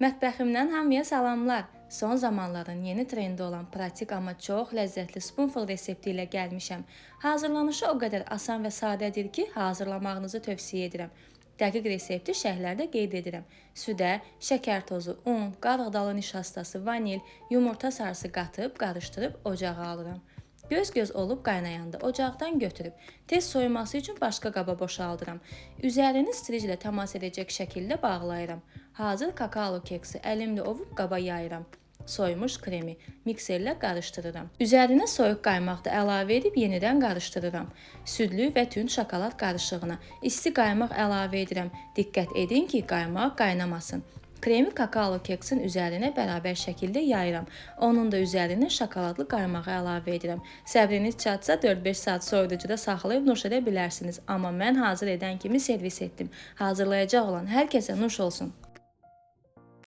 Mətbəximdən hamıya salamlar. Son zamanların yeni trendi olan pratik amma çox ləzzətli spoonful resepti ilə gəlmişəm. Hazırlanışı o qədər asan və sadədir ki, hazırlamağınızı tövsiyə edirəm. Dəqiq resepti şərhlərdə qeyd edirəm. Südə şəkər tozu, un, qarğıdalı nişastası, vanil, yumurta sarısı qatıb, qarışdırıb ocağa alıram. Göz-göz olub qaynayanda ocaqdan götürüb, tez soyuması üçün başqa qaba boşaldıram. Üzərini striclə təmas edəcək şəkildə bağlayıram. Hazır kakaolu keksi əlimlə ovub qaba yayıram. Soymuş kremi mikserlə qarışdırıram. Üzərinə soyuq qaymaq da əlavə edib yenidən qarışdırıram. Südlü və tünd şokolad qarışığına isti qaymaq əlavə edirəm. Diqqət edin ki, qaymaq qaynamasın. Kremi kakaolu keksin üzərinə bərabər şəkildə yayıram. Onun da üzərinə şokoladlı qaymağı əlavə edirəm. Səbriniz çatsa 4-5 saat soyuducuda saxlayıb nuş edə bilərsiniz. Amma mən hazır edən kimi servis etdim. Hazırlayacaq olan hər kəsə nuş olsun.